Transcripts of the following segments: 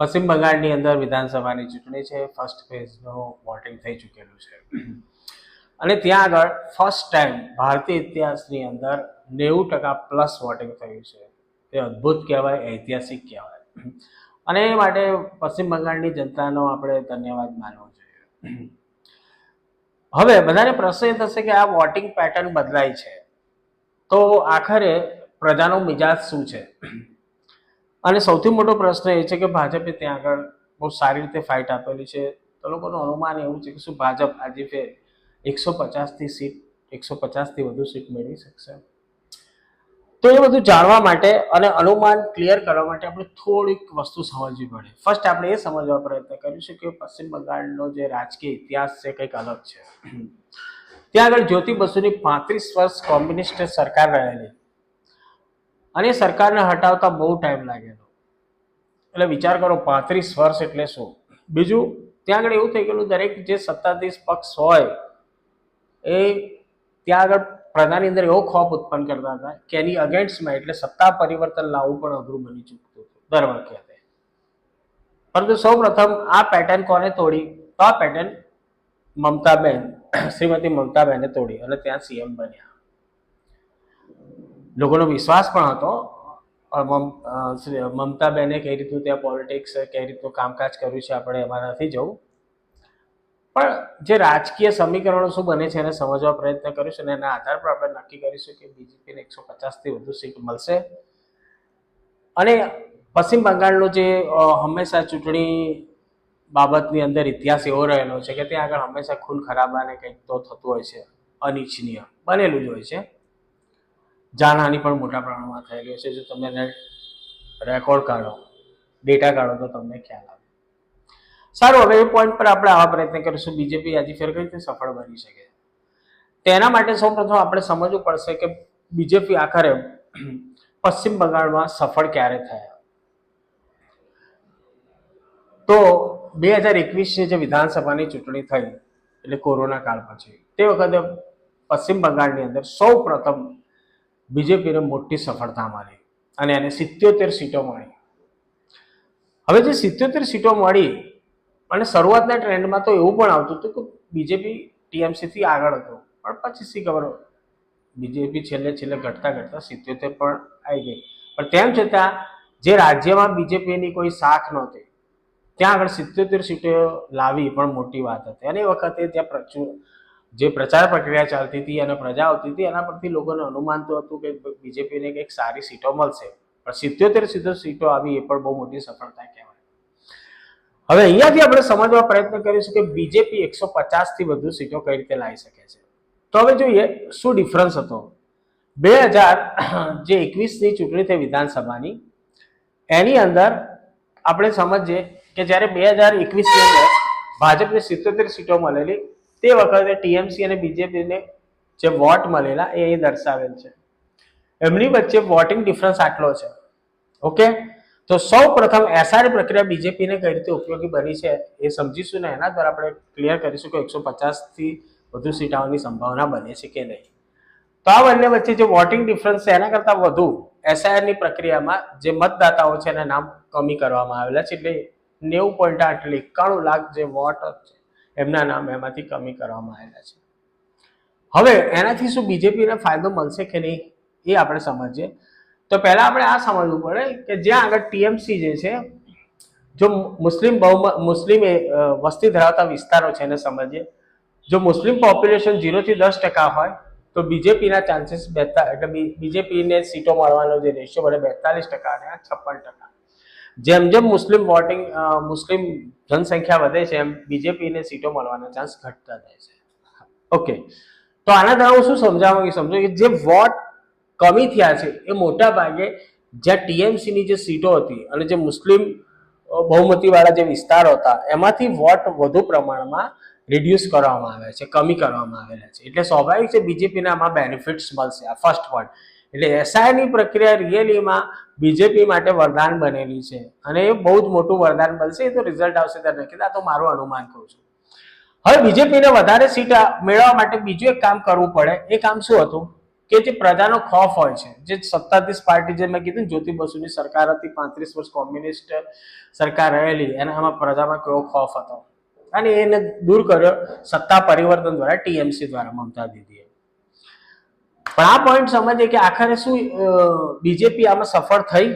પશ્ચિમ બંગાળની અંદર વિધાનસભાની ચૂંટણી છે. ફર્સ્ટ ફેઝનો વોટિંગ થઈ ચૂકેલું છે અને ત્યાં આગળ ફર્સ્ટ ટાઈમ ભારતીય ઇતિહાસની અંદર 90% વોટિંગ થયું છે. તે અદ્ભુત કહેવાય, ઐતિહાસિક કહેવાય અને એ માટે પશ્ચિમ બંગાળની જનતાનો આપણે ધન્યવાદ માનવો જોઈએ. હવે બધાને પ્રશ્ન એ થશે કે આ વોટિંગ પેટર્ન બદલાય છે તો આખરે પ્રજાનો મિજાજ શું છે? અને સૌથી મોટો પ્રશ્ન એ છે કે ભાજપે ત્યાં આગળ બહુ સારી રીતે ફાઇટ આપેલી છે. તો લોકોનું અનુમાન એવું છે કે શું ભાજપ આજે ફેર 150થી વધુ સીટ મેળવી શકશે? તો એ બધું જાણવા માટે અને અનુમાન ક્લિયર કરવા માટે આપણે થોડીક વસ્તુ સમજવી પડે. ફર્સ્ટ આપણે એ સમજવા પ્રયત્ન કરીશું કે પશ્ચિમ બંગાળનો જે રાજકીય ઇતિહાસ છે કંઈક અલગ છે. ત્યાં આગળ જ્યોતિ બસુની 35 વર્ષ કોમ્યુનિસ્ટ સરકાર રહેલી અને સરકારને હટાવતા બહુ ટાઈમ લાગેલો. એટલે વિચાર કરો 35 વર્ષ એટલે શું. બીજું ત્યાં આગળ એવું થઈ ગયેલું દરેક જે સત્તાધીશ પક્ષ હોય એ ત્યાં આગળ પ્રજાની અંદર એવો ખોફ ઉત્પન્ન કરતા હતા કે એની અગેન્સ્ટમાં એટલે સત્તા પરિવર્તન લાવવું પણ અઘરું બની ચૂકતું હતું દર વખતે. પરંતુ સૌ પ્રથમ આ પેટર્ન કોને તોડી? તો આ પેટર્ન શ્રીમતી મમતાબેને તોડી અને ત્યાં સીએમ બન્યા. લોકોનો વિશ્વાસ પણ હતો મમતાબેને કઈ રીતનું ત્યાં પોલિટિક્સ કઈ રીતનું કામકાજ કર્યું છે આપણે એમાં નથી જવું, પણ જે રાજકીય સમીકરણો શું બને છે એને સમજવા પ્રયત્ન કરીશું અને એના આધાર પર આપણે નક્કી કરીશું કે બીજેપીને 150થી વધુ સીટ મળશે. અને પશ્ચિમ બંગાળનો જે હંમેશા ચૂંટણી બાબતની અંદર ઇતિહાસ એવો રહેલો છે કે ત્યાં આગળ હંમેશા ખૂન ખરાબાને કંઈક તો થતું હોય છે, અનિચ્છનીય બનેલું જ હોય છે. જાનહાનિ પણ મોટા પ્રમાણમાં થયેલી છે. જો તમે રેકોર્ડ કાઢો, ડેટા કાઢો તો તમને ખ્યાલ આવે. સારું, હવે એ પોઈન્ટ પર આપણે આવા પ્રયત્ન કરીશું બીજેપી આજે ફેર કઈ રીતે સફળ બની શકે. તેના માટે સૌપ્રથમ આપણે સમજવું પડશે કે બીજેપી આખરે પશ્ચિમ બંગાળમાં સફળ ક્યારે થયા. તો 2021ની જે વિધાનસભાની ચૂંટણી થઈ એટલે કોરોના કાળ પછી, તે વખતે પશ્ચિમ બંગાળની અંદર સૌ પ્રથમ બીજેપીને મોટી સફળતા મળી અને એને 77 સીટો મળી. હવે જે 77 સીટો મળી અને શરૂઆતના ટ્રેન્ડમાં તો એવું પણ આવતું હતું કે બીજેપી ટીએમસીથી આગળ હતો, પણ પછી શી ખબર બીજેપી છેલ્લે ઘટતા 77 પણ આવી ગઈ. પણ તેમ છતાં જે રાજ્યમાં બીજેપીની કોઈ શાખ નહોતી ત્યાં આગળ 77 સીટો લાવી પણ મોટી વાત હતી. અને એ વખતે ત્યાં જે પ્રચાર પ્રક્રિયા ચાલતી હતી અને પ્રજા આવતી હતી એના પરથી લોકોને અનુમાન તો હતું કે બીજેપીને કંઈક સારી સીટો મળશે, પણ 77 સીટો આવી એ પણ બહુ મોટી સફળતા કહેવાય. હવે અહીંયાથી આપણે સમજવા પ્રયત્ન કરીશું કે બીજેપી 150થી વધુ સીટો કઈ રીતે લાવી શકે છે. તો હવે જોઈએ શું ડિફરન્સ હતો. 2021ની ચૂંટણી થઈ વિધાનસભાની, એની અંદર આપણે સમજીએ કે જ્યારે 2021ની અંદર ભાજપને 77 સીટો મળેલી, તે વખતે ટીએમસી અને બીજેપીને જે વોટ મળેલા એ અહીં દર્શાવેલ છે. એમની વચ્ચે વોટિંગ ડિફરન્સ આટલો છે. ઓકે, તો સૌ પ્રથમ એસઆર પ્રક્રિયા બીજેપીને કઈ રીતે ઉપયોગી બની છે એ સમજીશું ને એના દ્વારા આપણે ક્લિયર કરીશું કે 150થી વધુ સીટ આવવાની સંભાવના બને છે કે નહીં. તો આ બંને વચ્ચે જે વોટિંગ ડિફરન્સ છે એના કરતાં વધુ એસઆઈઆરની પ્રક્રિયામાં જે મતદાતાઓ છે એના નામ કમી કરવામાં આવેલા છે. એટલે 90.8 એટલે 91 લાખ જે વોટ છે એમના નામ એમાંથી કમી કરવામાં આવેલા છે. હવે એનાથી શું બીજેપીને ફાયદો મળશે કે નહીં એ આપણે સમજીએ. તો પહેલા આપણે આ સમજવું પડે કે જ્યાં આગળ ટીએમસી જે છે, જો મુસ્લિમ વસ્તી ધરાવતા વિસ્તારો છે એને સમજીએ. જો મુસ્લિમ પોપ્યુલેશન 0 થી 10% હોય તો બીજેપીના ચાન્સીસ એટલે બીજેપીને સીટો મળવાનો જે રેશિયો બને 42% અને 56%. જેમ મુસ્લિમ જનસંખ્યા વધે છે એમ બીજેપીને સીટો મળવાના ચાન્સ ઘટતા જાય છે. ઓકે, તો આના દ્વારા હું શું સમજો કે જે વોટ કમી થયા છે એ મોટા ભાગે જ્યાં ટીએમસીની જે સીટો હતી અને જે મુસ્લિમ બહુમતીવાળા જે વિસ્તારો હતા એમાંથી વોટ વધુ પ્રમાણમાં રિડ્યુસ કરવામાં આવ્યા છે, કમી કરવામાં આવેલા છે. એટલે સ્વાભાવિક છે બીજેપીને આમાં બેનિફિટ્સ મળશે. આ ફર્સ્ટ પોઈન્ટ. એટલે એસઆઈની પ્રક્રિયા રિયલીમાં બીજેપી માટે વરદાન બનેલી છે અને એ બહુ જ મોટું વરદાન બનશે. એ તો રિઝલ્ટ આવશે ત્યારે નક્કી. આ તો મારું અનુમાન કહું છું. હવે બીજેપીને વધારે સીટ મેળવવા માટે બીજું એક કામ કરવું પડે. એ કામ શું હતું કે જે પ્રજાનો ખોફ હોય છે, જે સત્તાધીશ પાર્ટી, જે મેં કીધું જ્યોતિ બસુની સરકાર હતી, 35 વર્ષ કોમ્યુનિસ્ટ સરકાર રહેલી, એનામાં પ્રજામાં કેવો ખોફ હતો, અને એને દૂર કર્યો સત્તા પરિવર્તન દ્વારા, ટીએમસી દ્વારા, મમતા દીદીએ. પણ આ પોઈન્ટ સમજીએ કે આખરે શું બીજેપી આમાં સફળ થઈ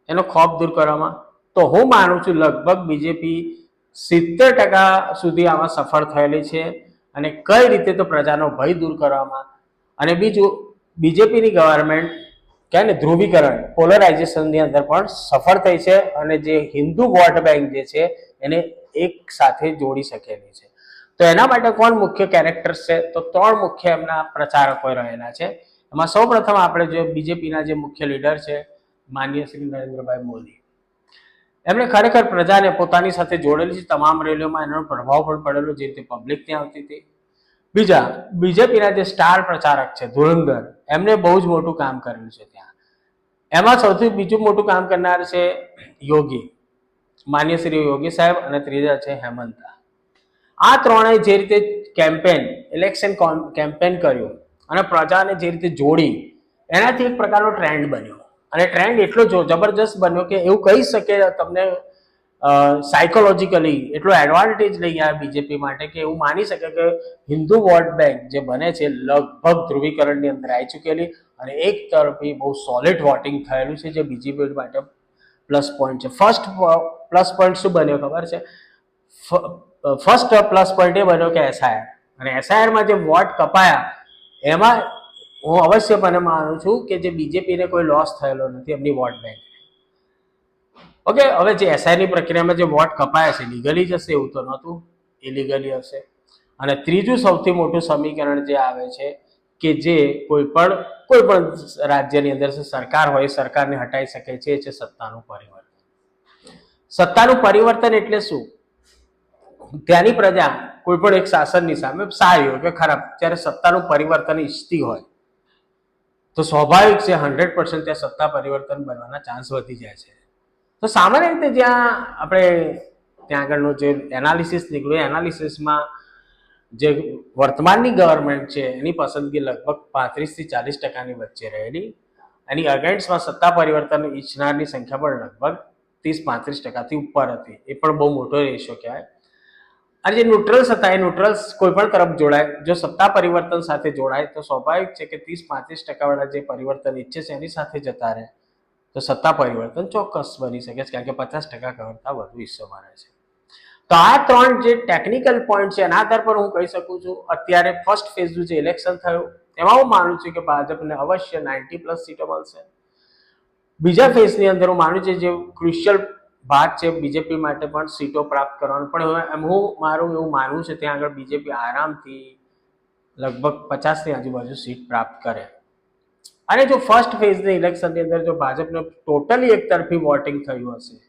એનો ખોફ દૂર કરવામાં? તો હું માનું છું લગભગ બીજેપી 70% સુધી આમાં સફળ થયેલી છે. અને કઈ રીતે? તો પ્રજાનો ભય દૂર કરવામાં. અને બીજું, બીજેપીની ગવર્મેન્ટ કે ને ધ્રુવીકરણ, પોલરાઇઝેશનની અંદર પણ સફળ થઈ છે, અને જે હિન્દુ વોટ બેંક જે છે એને એક સાથે જોડી શકેલી છે. તો એના માટે કોણ મુખ્ય કેરેક્ટર્સ છે? તો 3 મુખ્ય એમના પ્રચારકો રહેલા છે. એમાં સૌપ્રથમ આપણે જે બીજેપીના જે મુખ્ય લીડર છે, માનનીય શ્રી નરેન્દ્રભાઈ મોદી. એમણે ખરેખર પ્રજાને પોતાની સાથે જોડેલી છે. તમામ રેલીઓમાં એનો પ્રભાવ પણ પડેલો, જે રીતે પબ્લિક ત્યાં આવતી હતી. બીજા, બીજેપીના જે સ્ટાર પ્રચારક છે ધુરંધર, એમને બહુ જ મોટું કામ કરેલું છે ત્યાં. એમાં સૌથી બીજું મોટું કામ કરનાર છે યોગી, માન્ય શ્રી યોગી સાહેબ, અને ત્રીજા છે હેમંતા. આ ત્રણેય જે રીતે કેમ્પેન, ઇલેક્શન કેમ્પેન કર્યું અને પ્રજાને જે રીતે જોડી, એનાથી એક પ્રકારનો ટ્રેન્ડ બન્યો. અને ટ્રેન્ડ એટલો જબરજસ્ત બન્યો કે એવું કહી શકે તમને સાયકોલોજીકલી એટલો એડવાન્ટેજ લઈ આવ્યા બીજેપી માટે, કે એવું માની શકે કે હિન્દુ વોટ બેંક જે બને છે લગભગ ધ્રુવીકરણની અંદર આવી ચૂકેલી, અને એક તરફી બહુ સોલિડ વોટિંગ થયેલું છે, જે બીજેપી માટે પ્લસ પોઈન્ટ છે. ફર્સ્ટ પ્લસ પોઈન્ટ શું બન્યો ખબર છે? ફર્સ્ટ પ્લસ પોઈન્ટ એ બન્યો કે એસઆઈઆર, અને એસઆઈઆરમાં જે વોટ કપાયા એમાં હું અવશ્યપણે માનું છું કે જે બીજેપીને કોઈ લોસ થયેલો નથી એમની વોટ બેંક. ઓકે, હવે જે એસઆઈની પ્રક્રિયામાં જે વોટ કપાયા છે, લીગલી જશે એવું તો નહોતું, ઇલીગલી હશે. અને ત્રીજું સૌથી મોટું સમીકરણ જે આવે છે કે જે કોઈ પણ રાજ્યની અંદર સરકાર હોય, સરકારને હટાવી શકે છે, એ છે સત્તાનું પરિવર્તન. સત્તાનું પરિવર્તન એટલે શું? ત્યાંની પ્રજા કોઈ પણ એક શાસનની સામે સારી હોય કે ખરાબ, જ્યારે સત્તાનું પરિવર્તન ઈચ્છતી હોય તો સ્વાભાવિક છે 100% ત્યાં સત્તા પરિવર્તન બનવાના ચાન્સ વધી જાય છે. તો સામાન્ય રીતે જ્યાં આપણે ત્યાં આગળનું જે એનાલિસિસ નીકળ્યું, એનાલિસિસમાં જે વર્તમાનની ગવર્મેન્ટ છે એની પસંદગી લગભગ 35 થી 40% વચ્ચે રહેલી. એની અગેન્સ્ટમાં સત્તા પરિવર્તન ઈચ્છનારની સંખ્યા પણ લગભગ 30-35% ઉપર હતી. એ પણ બહુ મોટો રેશિયો કહેવાય. અને જે ન્યુટ્રલ્સ હતા, એ ન્યુટ્રલ્સ કોઈ પણ તરફ જોડાય, જો સત્તા પરિવર્તન સાથે જોડાય તો સ્વાભાવિક છે કે 30-35% વાળા જે પરિવર્તન ઈચ્છે છે એની સાથે જતા રહે તો સત્તા પરિવર્તન ચોક્કસ બની શકે છે, કારણ કે 50% કરતા વધુ હિસ્સો મારે છે. તો આ 3 જે ટેકનિકલ પોઈન્ટ છે એના આધાર પર હું કહી શકું છું અત્યારે ફર્સ્ટ ફેઝનું જે ઇલેક્શન થયું એમાં હું માનું છું કે ભાજપને અવશ્ય 90+ સીટો મળશે. બીજા ફેઝની અંદર હું માનું છું જે ક્રુશિયલ ભાગ છે બીજેપી માટે પણ સીટો પ્રાપ્ત કરવાનું, પણ મારું એવું માનવું છે ત્યાં આગળ બીજેપી આરામથી લગભગ 50ની આજુબાજુ સીટ પ્રાપ્ત કરે. અને જો ફર્સ્ટ ફેઝની ઇલેક્શનની અંદર જો ભાજપને ટોટલી એકતરફી વોટિંગ થયું હશે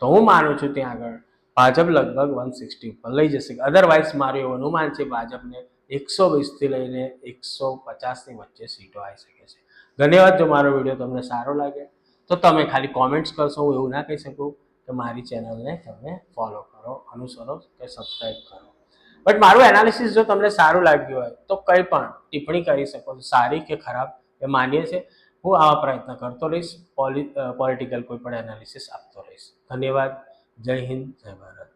તો હું માનું છું ત્યાં આગળ ભાજપ લગભગ 160 ઉપર લઈ જશે. અધરવાઇઝ મારું એવું અનુમાન છે ભાજપને 120થી લઈને 150ની વચ્ચે સીટો આવી શકે છે. ધન્યવાદ. જો મારો વિડીયો તમને સારો લાગે તો તમે ખાલી કોમેન્ટ્સ કરશો, હું એવું ના કહી શકું કે મારી ચેનલને તમે ફોલો કરો, અનુસરો કે સબસ્ક્રાઈબ કરો. બટ મારું એનાલિસિસ જો તમને સારું લાગ્યું હોય તો કંઈ પણ ટિપ્પણી કરી શકો છો, સારી કે ખરાબ એ માન્ય છે. હું આવા પ્રયત્ન કરતો રહીશ, પોલિટિકલ કોઈ પણ એનાલિસિસ આપતો રહીશ. ધન્યવાદ. જય હિન્દ, જય ભારત.